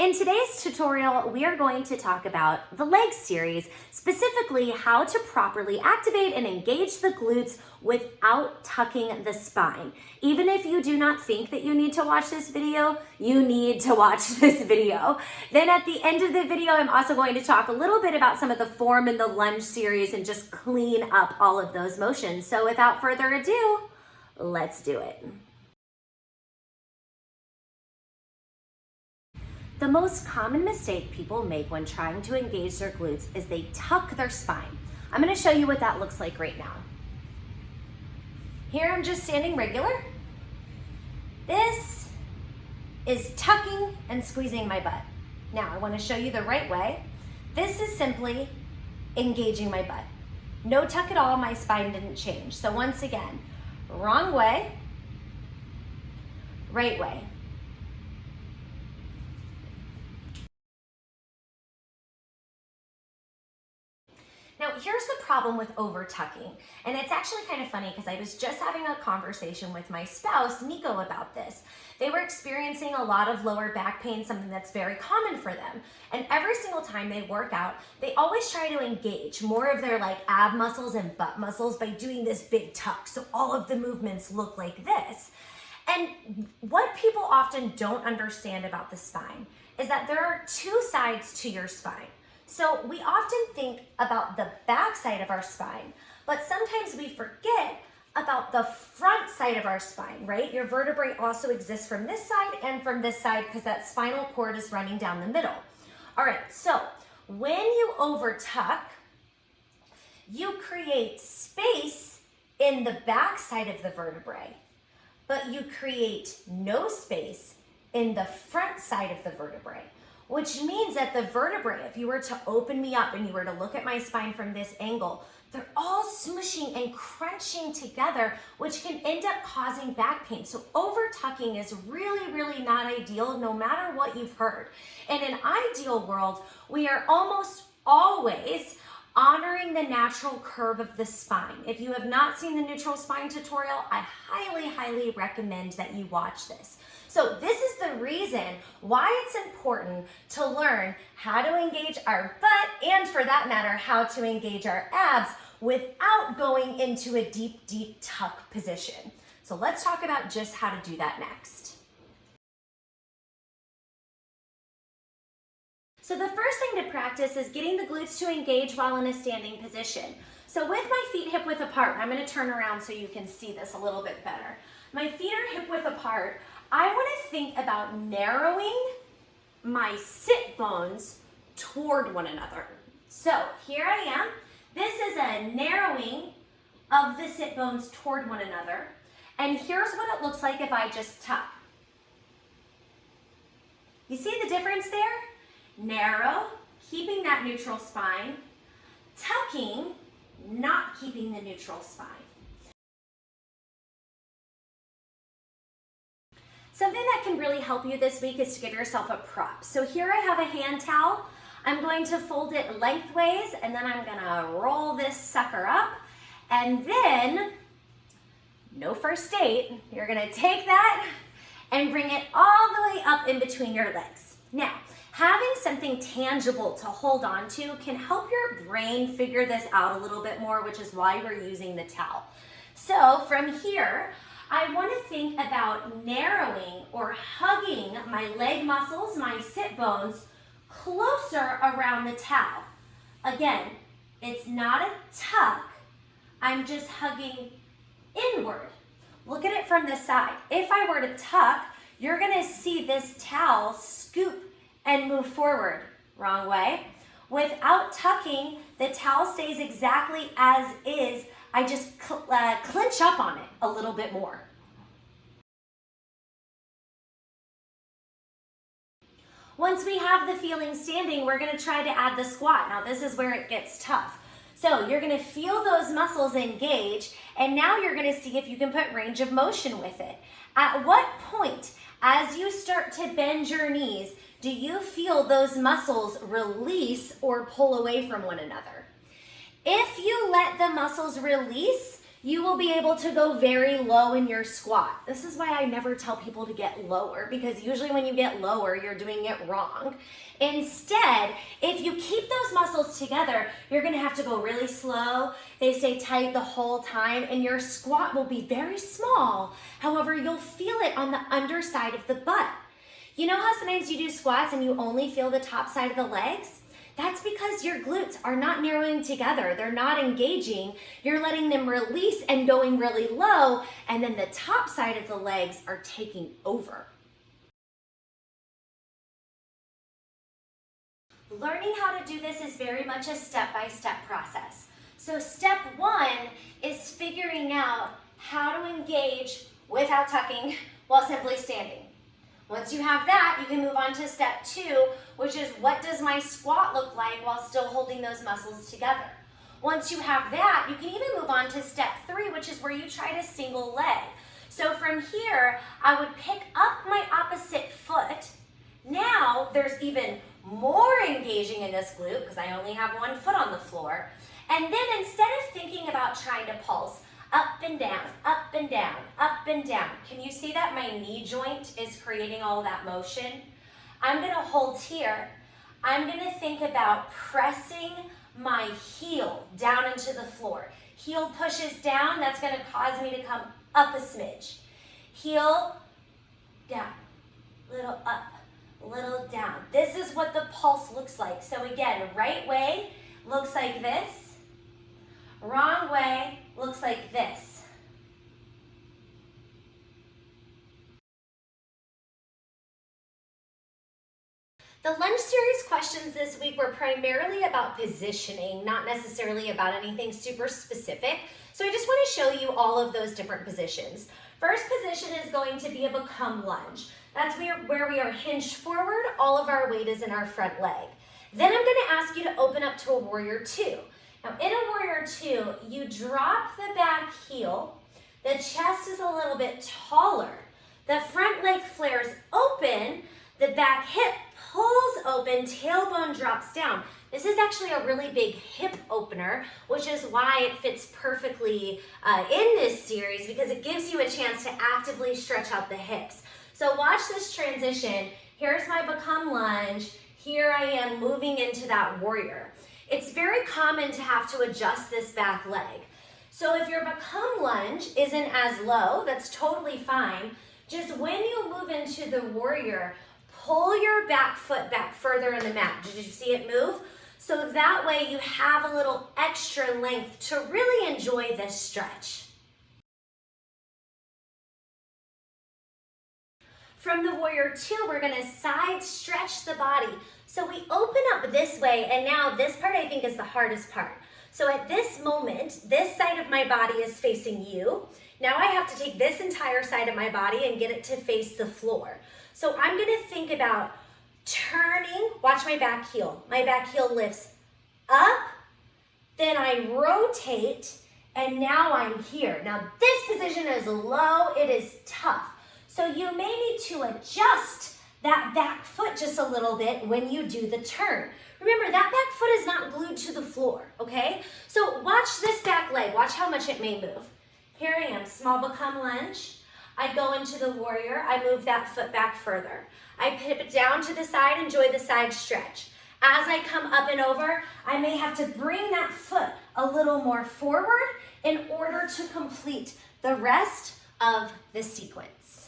In today's tutorial, we are going to talk about the legs series, specifically how to properly activate and engage the glutes without tucking the spine. Even if you do not think that you need to watch this video, you need to watch this video. Then at the end of the video, I'm also going to talk a little bit about some of the form in the lunge series and just clean up all of those motions. So without further ado, let's do it. The most common mistake people make when trying to engage their glutes is they tuck their spine. I'm going to show you what that looks like right now. Here I'm just standing regular. This is tucking and squeezing my butt. Now I want to show you the right way. This is simply engaging my butt. No tuck at all, my spine didn't change. So once again, wrong way, right way. Now, here's the problem with over tucking, and it's actually kind of funny because I was just having a conversation with my spouse, Nico, about this. They were experiencing a lot of lower back pain, something that's very common for them. And every single time they work out, they always try to engage more of their ab muscles and butt muscles by doing this big tuck. So all of the movements look like this. And what people often don't understand about the spine is that there are two sides to your spine. So we often think about the back side of our spine, but sometimes we forget about the front side of our spine, right? Your vertebrae also exists from this side and from this side because that spinal cord is running down the middle. All right, so when you over tuck, you create space in the back side of the vertebrae, but you create no space in the front side of the vertebrae. Which means that the vertebrae, if you were to open me up and you were to look at my spine from this angle, they're all smushing and crunching together, which can end up causing back pain. So over tucking is really, really not ideal no matter what you've heard. In an ideal world, we are almost always honoring the natural curve of the spine. If you have not seen the neutral spine tutorial, I highly, highly recommend that you watch this. So this is the reason why it's important to learn how to engage our butt and, for that matter, how to engage our abs without going into a deep, deep tuck position. So let's talk about just how to do that next. So the first thing to practice is getting the glutes to engage while in a standing position. So with my feet hip width apart, I'm going to turn around so you can see this a little bit better. My feet are hip width apart. I want to think about narrowing my sit bones toward one another. So here I am. This is a narrowing of the sit bones toward one another. And here's what it looks like if I just tuck. You see the difference there? Narrow, keeping that neutral spine. Tucking, not keeping the neutral spine. Something that can really help you this week is to give yourself a prop. So here I have a hand towel. I'm going to fold it lengthways and then I'm gonna roll this sucker up. And then, no first date, you're gonna take that and bring it all the way up in between your legs. Now, having something tangible to hold on to can help your brain figure this out a little bit more, which is why we're using the towel. So from here, I want to think about narrowing or hugging my leg muscles, my sit bones, closer around the towel. Again, it's not a tuck, I'm just hugging inward. Look at it from the side. If I were to tuck, you're going to see this towel scoop and move forward. Wrong way. Without tucking, the towel stays exactly as is. I just clinch up on it a little bit more. Once we have the feeling standing, we're going to try to add the squat. Now this is where it gets tough. So you're going to feel those muscles engage, and now you're going to see if you can put range of motion with it. At what point, as you start to bend your knees, do you feel those muscles release or pull away from one another? If you let the muscles release, you will be able to go very low in your squat. This is why I never tell people to get lower, because usually when you get lower, you're doing it wrong. Instead, if you keep those muscles together, you're gonna have to go really slow. They stay tight the whole time, and your squat will be very small. However, you'll feel it on the underside of the butt. You know how sometimes you do squats and you only feel the top side of the legs? That's because your glutes are not narrowing together. They're not engaging. You're letting them release and going really low, and then the top side of the legs are taking over. Learning how to do this is very much a step-by-step process. So step one is figuring out how to engage without tucking while simply standing. Once you have that, you can move on to step two, which is what does my squat look like while still holding those muscles together? Once you have that, you can even move on to step three, which is where you try to single leg. So from here, I would pick up my opposite foot. Now there's even more engaging in this glute because I only have one foot on the floor. And then instead of thinking about trying to pulse, up and down, up and down, up and down. Can you see that my knee joint is creating all that motion? I'm gonna hold here. I'm gonna think about pressing my heel down into the floor. Heel pushes down, that's gonna cause me to come up a smidge. Heel, down, little up, little down. This is what the pulse looks like. So again, right way looks like this. Wrong way looks like this. The lunge series questions this week were primarily about positioning, not necessarily about anything super specific. So I just want to show you all of those different positions. First position is going to be a become lunge. That's where we are hinged forward, all of our weight is in our front leg. Then I'm going to ask you to open up to a warrior two. Now in a warrior two, you drop the back heel, the chest is a little bit taller, the front leg flares open, the back hip pulls open, tailbone drops down. This is actually a really big hip opener, which is why it fits perfectly in this series, because it gives you a chance to actively stretch out the hips. So watch this transition. Here's my become lunge. Here I am moving into that warrior. It's very common to have to adjust this back leg. So if your become lunge isn't as low, that's totally fine. Just when you move into the warrior, pull your back foot back further in the mat. Did you see it move? So that way you have a little extra length to really enjoy this stretch. From the warrior two, we're gonna side stretch the body. So we open up this way, and now this part I think is the hardest part. So at this moment, this side of my body is facing you. Now I have to take this entire side of my body and get it to face the floor. So I'm gonna think about turning, watch my back heel. My back heel lifts up, then I rotate, and now I'm here. Now this position is low, it is tough. So you may need to adjust that back foot just a little bit when you do the turn. Remember, that back foot is not glued to the floor, okay? So watch this back leg, watch how much it may move. Here I am, small become lunge. I go into the warrior, I move that foot back further. I pivot down to the side, enjoy the side stretch. As I come up and over, I may have to bring that foot a little more forward in order to complete the rest of the sequence.